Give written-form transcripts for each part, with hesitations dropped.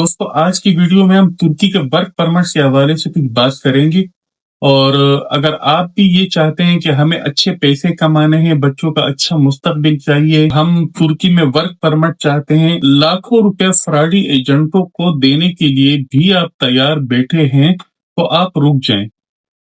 दोस्तों, आज की वीडियो में हम तुर्की के वर्क परमिट के हवाले से कुछ बात करेंगे। और अगर आप भी ये चाहते हैं कि हमें अच्छे पैसे कमाने हैं, बच्चों का अच्छा मुस्तकबिल चाहिए, हम तुर्की में वर्क परमिट चाहते हैं, लाखों रुपए फ्रॉडी एजेंटों को देने के लिए भी आप तैयार बैठे हैं, तो आप रुक जाएं।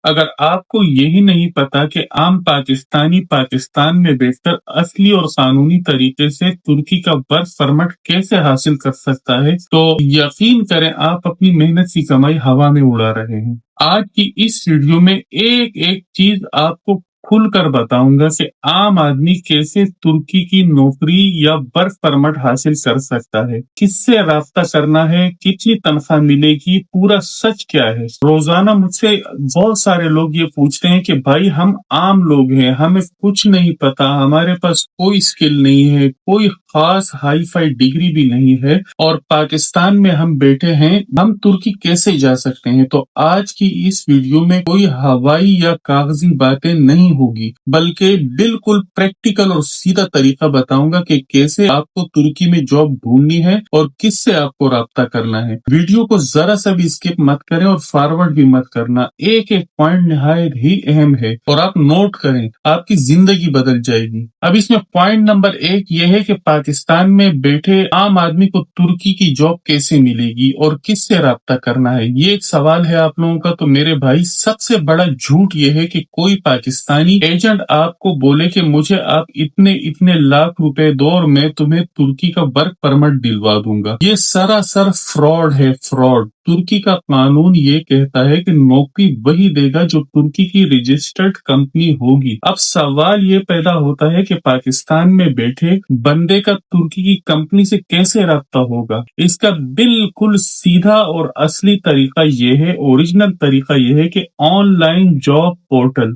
अगर आपको यही नहीं पता कि आम पाकिस्तानी पाकिस्तान में बैठकर असली और कानूनी तरीके से तुर्की का वर्क परमिट कैसे हासिल कर सकता है, तो यकीन करें आप अपनी मेहनत की कमाई हवा में उड़ा रहे हैं। आज की इस वीडियो में एक एक चीज आपको खुलकर बताऊंगा कि आम आदमी कैसे तुर्की की नौकरी या वर्क परमिट हासिल कर सकता है, किससे राब्ता करना है, कितनी तनख्वाह मिलेगी, पूरा सच क्या है। रोजाना मुझसे बहुत सारे लोग ये पूछते हैं कि भाई हम आम लोग हैं, हमें कुछ नहीं पता, हमारे पास कोई स्किल नहीं है, कोई खास हाई फाई डिग्री भी नहीं है और पाकिस्तान में हम बैठे हैं, हम तुर्की कैसे जा सकते हैं। तो आज की इस वीडियो में कोई हवाई या कागजी बातें नहीं होगी, बल्कि बिल्कुल प्रैक्टिकल और सीधा तरीका बताऊंगा कि कैसे आपको तुर्की में जॉब ढूंढनी है और किससे आपको राब्ता करना है। वीडियो को जरा सा भी स्किप मत करें और फॉरवर्ड भी मत करना, एक एक पॉइंट निहायत ही अहम है और आप नोट करें, आपकी जिंदगी बदल जाएगी। अब इसमें पॉइंट नंबर 1 यह है कि पाकिस्तान में बैठे आम आदमी को तुर्की की जॉब कैसे मिलेगी और किससे राब्ता करना है। ये एक सवाल है आप लोगों का। तो मेरे भाई, सबसे बड़ा झूठ ये है कि कोई पाकिस्तानी एजेंट आपको बोले कि मुझे आप इतने इतने लाख रुपए दो और मैं तुम्हें तुर्की का वर्क परमिट दिलवा दूंगा। ये सरासर फ्रॉड है, फ्रॉड। तुर्की का कानून ये कहता है कि नौकरी वही देगा जो तुर्की की रजिस्टर्ड कंपनी होगी। अब सवाल ये पैदा होता है कि पाकिस्तान में बैठे बंदे का तुर्की की कंपनी से कैसे राब्ता होगा। इसका बिल्कुल सीधा और असली तरीका ये है, ओरिजिनल तरीका ये है कि ऑनलाइन जॉब पोर्टल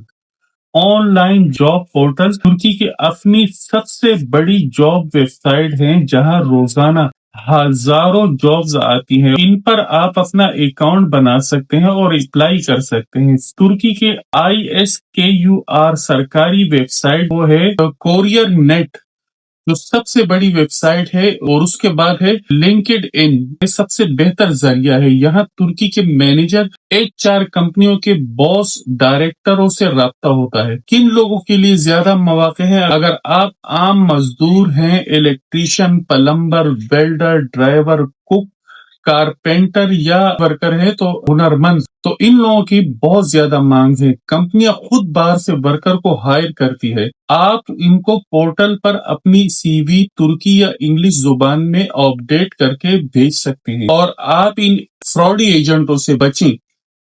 तुर्की की अपनी सबसे बड़ी जॉब वेबसाइट है, जहां रोजाना हजारों जॉब्स आती हैं। इन पर आप अपना अकाउंट बना सकते हैं और अप्लाई कर सकते हैं। तुर्की के ISKUR सरकारी वेबसाइट वो है कोरियर नेट, जो सबसे बड़ी वेबसाइट है, और उसके बाद है लिंक्ड इन, ये सबसे बेहतर जरिया है। यहाँ तुर्की के मैनेजर HR कंपनियों के बॉस डायरेक्टरों से राब्ता होता है। किन लोगों के लिए ज्यादा मौके हैं? अगर आप आम मजदूर हैं, electrician, plumber, welder, driver, cook, carpenter या वर्कर है, तो हुनरमंद, तो इन लोगों की बहुत ज्यादा मांग है। कंपनियां खुद बाहर से वर्कर को हायर करती है। आप इनको पोर्टल पर अपनी CV तुर्की या इंग्लिश जुबान में अपडेट करके भेज सकते हैं। और आप इन फ्रॉडी एजेंटों से बचें।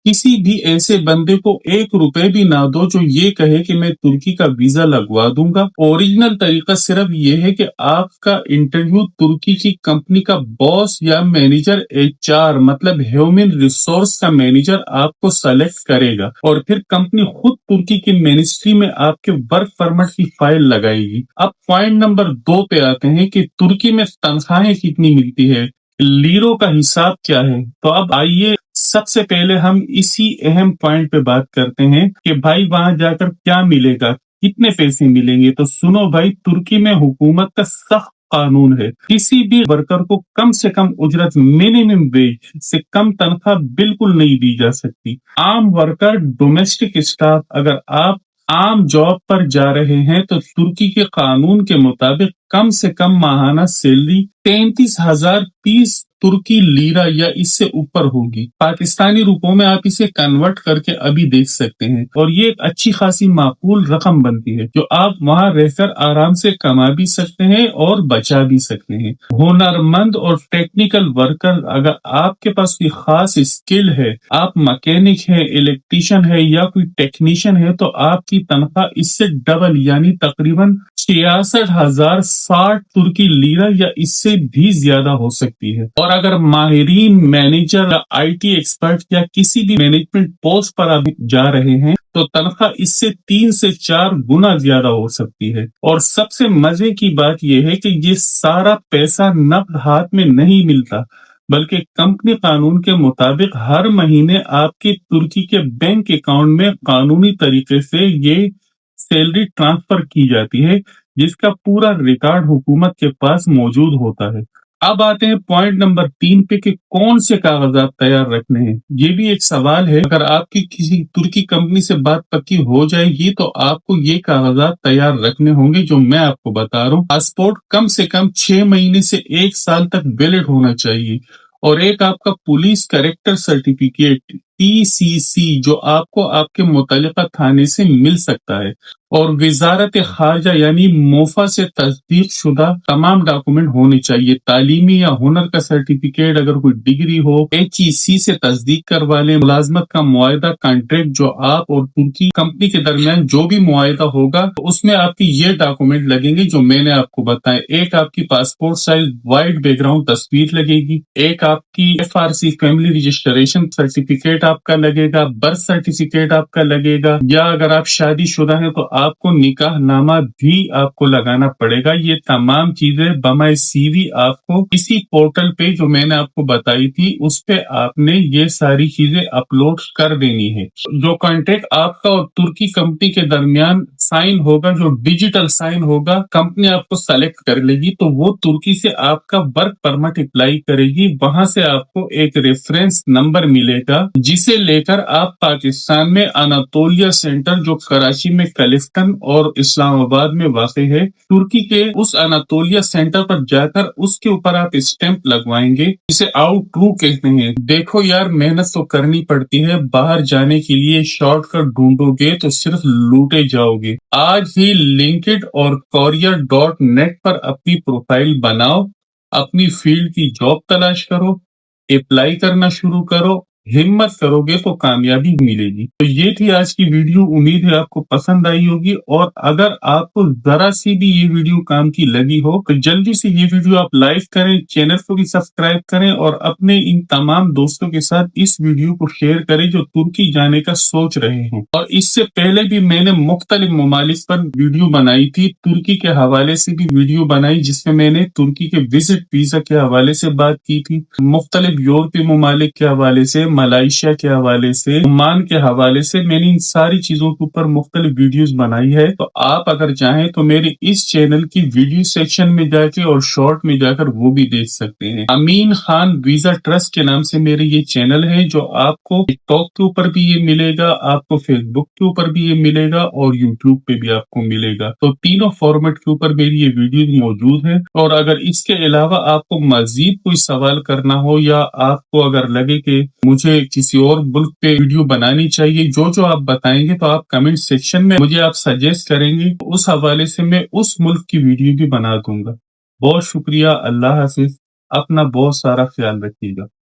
किसी भी ऐसे बंदे को 1 रुपए भी ना दो जो ये कहे कि मैं तुर्की का वीजा लगवा दूंगा। ओरिजिनल तरीका सिर्फ ये है कि आपका इंटरव्यू तुर्की की कंपनी का बॉस या मैनेजर, HR मतलब ह्यूमन रिसोर्स का मैनेजर आपको सेलेक्ट करेगा और फिर कंपनी खुद तुर्की की मिनिस्ट्री में आपके वर्क परमिट की फाइल लगाएगी। अब पॉइंट नंबर 2 पे आते हैं कि तुर्की में तनख्वाहें कितनी मिलती है, लीरों का हिसाब क्या है। तो अब आइए सबसे पहले हम इसी अहम पॉइंट पे बात करते हैं कि भाई वहां जाकर क्या मिलेगा, कितने पैसे मिलेंगे। तो सुनो भाई, तुर्की में हुकूमत का सख्त कानून है, किसी भी वर्कर को कम से कम उजरत, मिनिमम वेज से कम तनख्वाह बिल्कुल नहीं दी जा सकती। आम वर्कर, डोमेस्टिक स्टाफ, अगर आप आम जॉब पर जा रहे हैं तो तुर्की के कानून के मुताबिक कम से कम माहाना सैलरी 33,030 तुर्की लीरा या इससे ऊपर होगी। पाकिस्तानी रुपयों में आप इसे कन्वर्ट करके अभी देख सकते हैं और ये एक अच्छी खासी माकूल रकम बनती है, जो आप वहां रहकर आराम से कमा भी सकते हैं और बचा भी सकते हैं। हुनरमंद और टेक्निकल वर्कर, अगर आपके पास कोई खास स्किल है, आप मैकेनिक है, इलेक्ट्रीशियन है या कोई टेक्नीशियन है, तो आपकी तनख्वाह इससे डबल यानी तकरीबन 66,060 तुर्की लीरा या इससे भी ज्यादा हो सकती है। और अगर माहिरीन, मैनेजर या IT एक्सपर्ट या किसी भी मैनेजमेंट पोस्ट पर आप जा रहे हैं, तो तनख्वाह इससे 3 से 4 गुना ज्यादा हो सकती है। और सबसे मजे की बात यह है कि ये सारा पैसा नकद हाथ में नहीं मिलता, बल्कि कंपनी कानून के मुताबिक हर महीने आपके तुर्की के बैंक अकाउंट में कानूनी तरीके से ये सैलरी ट्रांसफर की जाती है, जिसका पूरा रिकॉर्ड हुकूमत के पास मौजूद होता है। اب آتے ہیں پوائنٹ نمبر 3 پہ کہ کون سے کاغذات تیار رکھنے ہیں۔ یہ بھی ایک سوال ہے، اگر آپ کی کسی ترکی کمپنی سے بات پکی ہو جائے گی تو آپ کو یہ کاغذات تیار رکھنے ہوں گے جو میں آپ کو بتا رہا ہوں۔ پاسپورٹ کم سے کم 6 مہینے سے 1 سال تک ویلڈ ہونا چاہیے، اور ایک آپ کا پولیس کریکٹر سرٹیفکیٹ PCC جو آپ کو آپ کے متعلقہ تھانے سے مل سکتا ہے، اور وزارت خارجہ یعنی موفا سے تصدیق شدہ تمام ڈاکومنٹ ہونے چاہیے۔ تعلیمی یا ہنر کا سرٹیفکیٹ، اگر کوئی ڈگری ہو، HEC سے تصدیق کروا لیں۔ ملازمت کا معاہدہ کانٹریکٹ جو آپ اور ترکی کمپنی کے درمیان جو بھی معاہدہ ہوگا تو اس میں آپ کی یہ ڈاکومنٹ لگیں گے جو میں نے آپ کو بتائے۔ ایک آپ کی passport size white back ground تصویر لگے گی، ایک آپ کی FRC فیملی رجسٹریشن سرٹیفکیٹ آپ کا لگے گا، برتھ سرٹیفکیٹ آپ کا لگے گا، یا اگر آپ شادی شدہ ہیں تو آپ کو نکاح نامہ بھی آپ کو لگانا پڑے گا۔ یہ تمام چیزیں بمائے CV آپ کو اسی پورٹل پہ جو میں نے آپ کو بتائی تھی اس پہ آپ نے یہ ساری چیزیں اپلوڈ کر دینی ہے۔ جو کانٹریکٹ آپ کا اور ترکی کمپنی کے درمیان سائن ہوگا، جو ڈیجیٹل سائن ہوگا، کمپنی آپ کو سلیکٹ کر لے گی تو وہ ترکی سے آپ کا ورک پرمٹ اپلائی کرے گی، وہاں سے آپ کو ایک ریفرنس نمبر ملے گا جسے لے کر آپ پاکستان میں اناتولیا سینٹر جو کراچی میں کلفٹن اور اسلام آباد میں واقع ہے، ترکی کے اس اناتولیا سینٹر پر جا کر اس کے اوپر آپ اسٹیمپ لگوائیں گے، جسے آؤٹ ٹرو کہتے ہیں۔ دیکھو یار، محنت تو کرنی پڑتی ہے، باہر جانے کے لیے شارٹ کٹ ڈھونڈو گے تو صرف لوٹے جاؤ گے۔ آج ہی لنکڈ اور career.net پر اپنی پروفائل بناؤ، اپنی فیلڈ کی جاب تلاش کرو، اپلائی کرنا شروع کرو، ہمت کرو گے تو کامیابی ملے گی۔ تو یہ تھی آج کی ویڈیو، امید ہے آپ کو پسند آئی ہوگی، اور اگر آپ کو ذرا سی بھی یہ ویڈیو کام کی لگی ہو تو جلدی سے یہ ویڈیو آپ لائک کریں، چینل کو بھی سبسکرائب کریں، اور اپنے ان تمام دوستوں کے ساتھ اس ویڈیو کو شیئر کریں جو ترکی جانے کا سوچ رہے ہیں۔ اور اس سے پہلے بھی میں نے مختلف ممالک پر ویڈیو بنائی تھی، ترکی کے حوالے سے بھی ویڈیو بنائی جس میں نے ترکی کے وزٹ ویزا کے حوالے سے بات کی تھی، مختلف یورپی ممالک کے حوالے سے، ملائیشیا کے حوالے سے، عمان کے حوالے سے، میں نے ان ساری چیزوں کے اوپر مختلف ویڈیوز بنائی ہے۔ تو آپ اگر چاہیں تو میرے اس چینل کی ویڈیو سیکشن میں جا کے اور شارٹ میں جا کر وہ بھی دیکھ سکتے ہیں۔ امین خان ویزا ٹرسٹ کے نام سے میرے یہ چینل ہے، جو آپ کو ٹک ٹاک کے اوپر بھی یہ ملے گا، آپ کو فیس بک کے اوپر بھی یہ ملے گا، اور یوٹیوب پہ بھی آپ کو ملے گا۔ تو تینوں فارمیٹ کے اوپر میری یہ ویڈیوز موجود ہے، اور اگر اس کے علاوہ آپ کو مزید کوئی سوال کرنا ہو، یا آپ کو اگر لگے کہ مجھے کسی اور ملک پہ ویڈیو بنانی چاہیے، جو آپ بتائیں گے تو آپ کمنٹ سیکشن میں مجھے آپ سجیسٹ کریں گے، تو اس حوالے سے میں اس ملک کی ویڈیو بھی بنا دوں گا۔ بہت شکریہ، اللہ حافظ، اپنا بہت سارا خیال رکھیے گا۔